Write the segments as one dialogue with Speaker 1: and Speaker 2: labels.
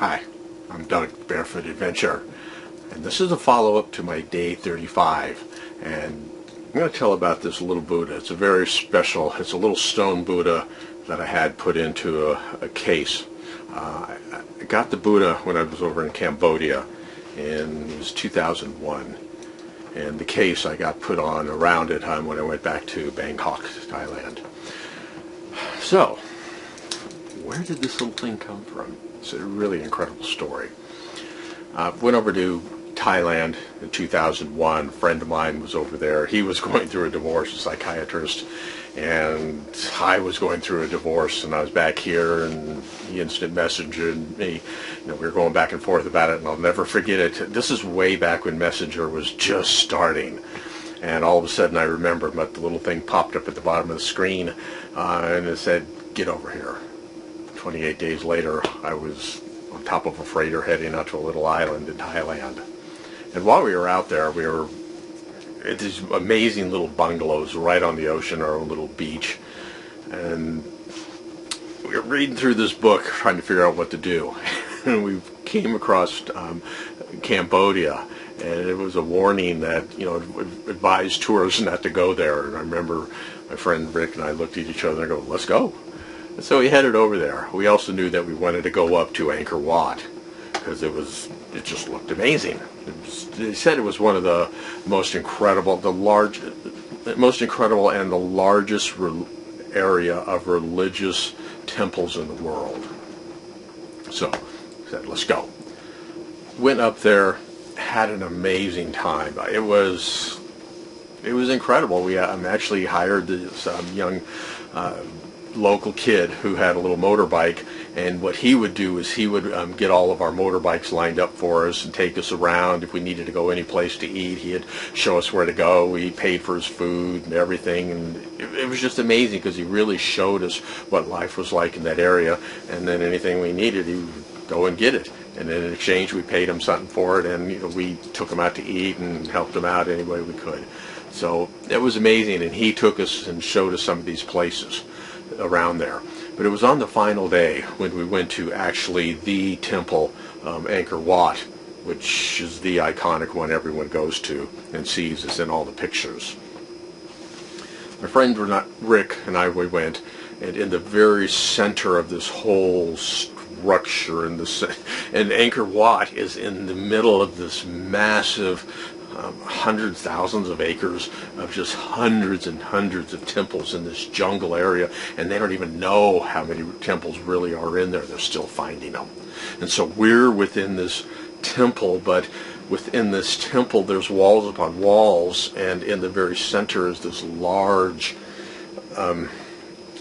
Speaker 1: Hi, I'm Doug, Barefoot Adventure, and this is a follow-up to my day 35, and I'm going to tell about this little Buddha. It's a very special, it's a little stone Buddha that I had put into a case. I got the Buddha when I was over in Cambodia, and it was 2001, and the case I got put on around it when I went back to Bangkok, Thailand. So, where did this little thing come from? It's a really incredible story. I went over to Thailand in 2001. A friend of mine was over there. He was going through a divorce, a psychiatrist, and I was going through a divorce, and I was back here, and he instant messaged me. We were going back and forth about it, and I'll never forget it. This is way back when Messenger was just starting, and all of a sudden I remember the little thing popped up at the bottom of the screen, and it said, "Get over here." 28 days later, I was on top of a freighter heading out to a little island in Thailand. And while we were out there, we were at these amazing little bungalows right on the ocean, our own little beach. And we were reading through this book, trying to figure out what to do. And we came across Cambodia, and it was a warning that, advised tourists not to go there. And I remember my friend Rick and I looked at each other and go, "Let's go." So we headed over there. We also knew that we wanted to go up to Angkor Wat because it just looked amazing. They said it was one of the most incredible, and the largest area of religious temples in the world. So we said, "Let's go." Went up there, had an amazing time. It was incredible. We actually hired this young local kid who had a little motorbike, and what he would do is he would get all of our motorbikes lined up for us and take us around. If we needed to go any place to eat, he'd show us where to go. He paid for his food and everything, and it was just amazing because he really showed us what life was like in that area, and then anything we needed, he would go and get it. And then in exchange, we paid him something for it, and we took him out to eat and helped him out any way we could. So it was amazing, and he took us and showed us some of these places around there. But it was on the final day when we went to actually the temple, Angkor Wat, which is the iconic one everyone goes to and sees. It's in all the pictures. My friend Rick and I, we went, and in the very center of this whole structure, and Angkor Wat is in the middle of this massive hundreds, thousands of acres of just hundreds and hundreds of temples in this jungle area, and they don't even know how many temples really are in there. They're still finding them. And so we're within this temple, but within this temple there's walls upon walls, and in the very center is this large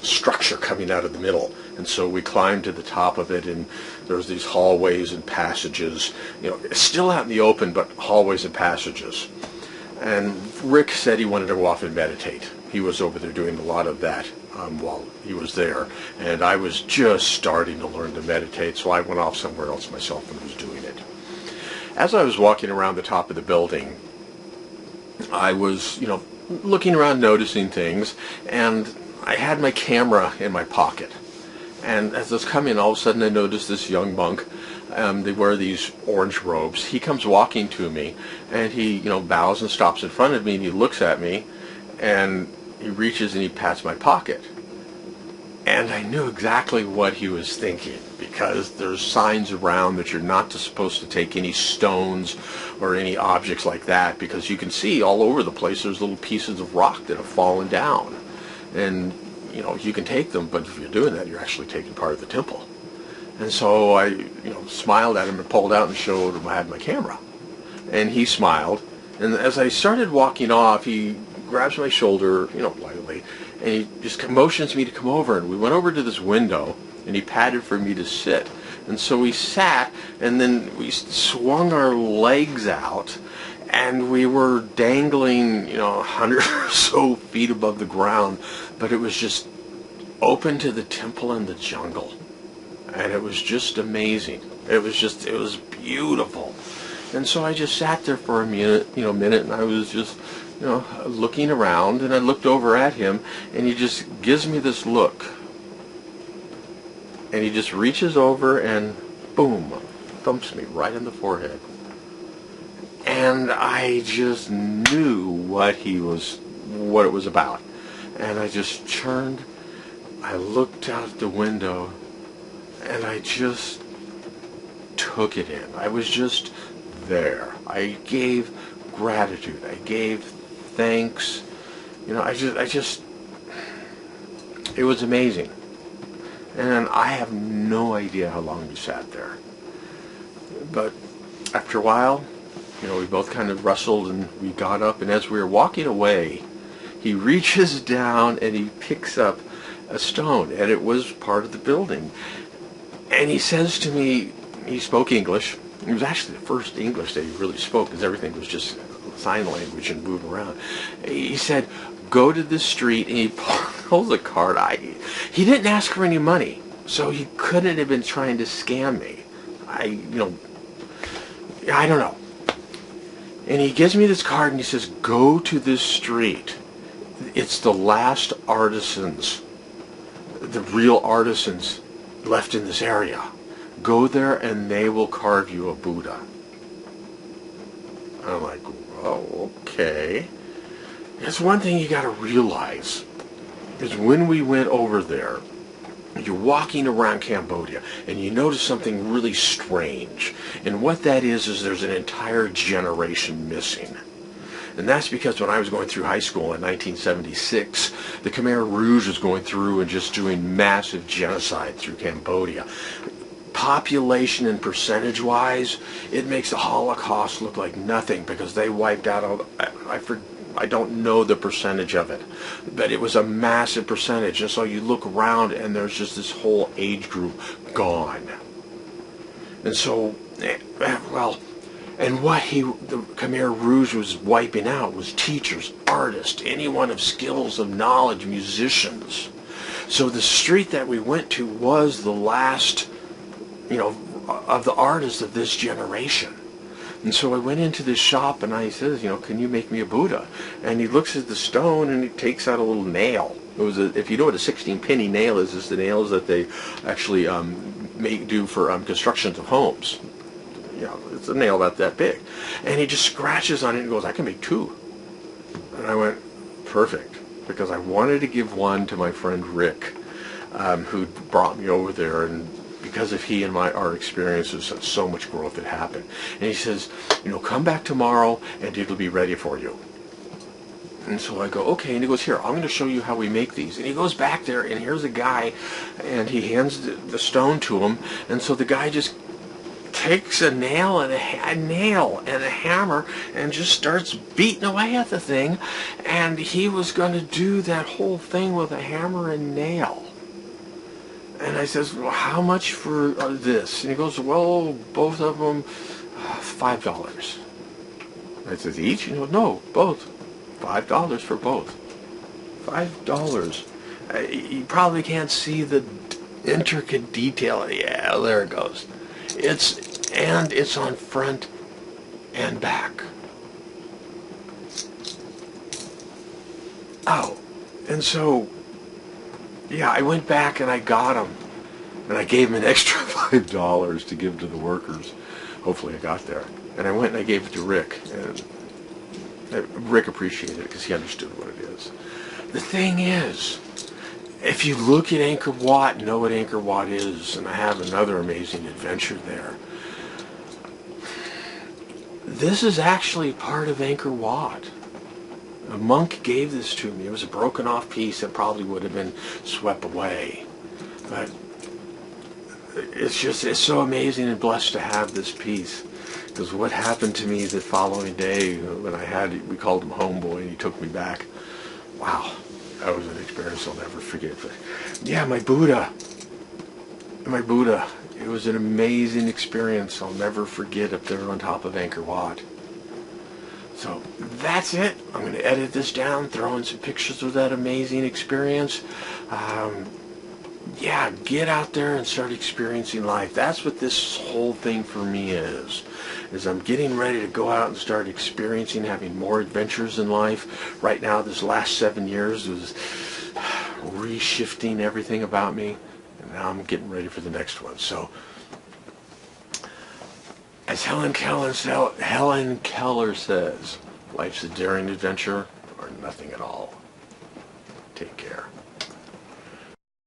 Speaker 1: structure coming out of the middle. And so we climbed to the top of it, and there's these hallways and passages, it's still out in the open, but hallways and passages. And Rick said he wanted to go off and meditate. He was over there doing a lot of that while he was there, and I was just starting to learn to meditate, so I went off somewhere else myself and was doing it. As I was walking around the top of the building, I was, looking around, noticing things, and I had my camera in my pocket. And as I was coming, all of a sudden I noticed this young monk. They wear these orange robes. He comes walking to me, and he, bows and stops in front of me, and he looks at me, and he reaches and he pats my pocket. And I knew exactly what he was thinking, because there's signs around that you're not supposed to take any stones or any objects like that, because you can see all over the place there's little pieces of rock that have fallen down. And you can take them, but if you're doing that, you're actually taking part of the temple. And so I, smiled at him and pulled out and showed him I had my camera. And he smiled. And as I started walking off, he grabs my shoulder, lightly, and he just motions me to come over. And we went over to this window, and he patted for me to sit. And so we sat, and then we swung our legs out, and we were dangling, 100 or so feet above the ground, but it was just open to the temple and the jungle. And it was just amazing. It was beautiful. And so I just sat there for a minute, and I was just, looking around, and I looked over at him, and he just gives me this look. And he just reaches over and boom, thumps me right in the forehead. And I just knew what it was about. And I just turned, I looked out the window, and I just took it in. I was just there. I gave gratitude. I gave thanks. You know, it was amazing. And I have no idea how long we sat there. But after a while, you know, we both kind of wrestled and we got up, and as we were walking away, he reaches down and he picks up a stone, and it was part of the building. And he says to me, he spoke English. It was actually the first English that he really spoke, because everything was just sign language and moving around. He said, go to this street, and he pulls a card. He didn't ask for any money, so he couldn't have been trying to scam me. I don't know. And he gives me this card and he says, go to this street. It's the last artisans, the real artisans left in this area. Go there and they will carve you a Buddha. I'm like, oh, okay. There's one thing you got to realize is when we went over there, you're walking around Cambodia and you notice something really strange. And what that is there's an entire generation missing. And that's because when I was going through high school in 1976, the Khmer Rouge was going through and just doing massive genocide through Cambodia. Population and percentage-wise, it makes the Holocaust look like nothing, because they wiped out all I don't know the percentage of it, but it was a massive percentage. And so you look around and there's just this whole age group gone. And so, well, and what the Khmer Rouge was wiping out was teachers, artists, anyone of skills, of knowledge, musicians. So the street that we went to was the last, you know, of the artists of this generation. And so I went into this shop and I says, you know, can you make me a Buddha? And he looks at the stone and he takes out a little nail. It was if you know what a 16-penny nail is, it's the nails that they actually do for constructions of homes. You know, it's a nail about that big. And he just scratches on it and goes, I can make two. And I went, perfect. Because I wanted to give one to my friend Rick, who brought me over there, and because of he and our experiences, so much growth had happened. And he says, you know, come back tomorrow and it'll be ready for you. And so I go, okay. And he goes, here, I'm going to show you how we make these. And he goes back there, and here's a guy, and he hands the stone to him. And so the guy just takes a nail and a hammer and just starts beating away at the thing. And he was going to do that whole thing with a hammer and nail. And I says, well, how much for this? And he goes, well, both of them, $5. I says, each? And he goes, no, both. $5 for both. $5. You probably can't see the intricate detail. Yeah, there it goes. It's on front and back. Oh, and so, yeah, I went back and I got them, and I gave him an extra $5 to give to the workers. Hopefully I got there. And I went and I gave it to Rick, and Rick appreciated it because he understood what it is. The thing is, if you look at Angkor Wat, know what Angkor Wat is, and I have another amazing adventure there. This is actually part of Angkor Wat. A monk gave this to me. It was a broken off piece that probably would have been swept away. But it's so amazing and blessed to have this piece. Because what happened to me the following day when we called him Homeboy and he took me back. Wow, that was an experience I'll never forget. But yeah, my Buddha. It was an amazing experience I'll never forget up there on top of Angkor Wat. So that's it. I'm going to edit this down, throw in some pictures of that amazing experience. Yeah, get out there and start experiencing life. That's what this whole thing for me is I'm getting ready to go out and start experiencing, having more adventures in life. Right now, this last 7 years was reshifting everything about me, and now I'm getting ready for the next one. So As Helen Keller says, life's a daring adventure or nothing at all. Take care.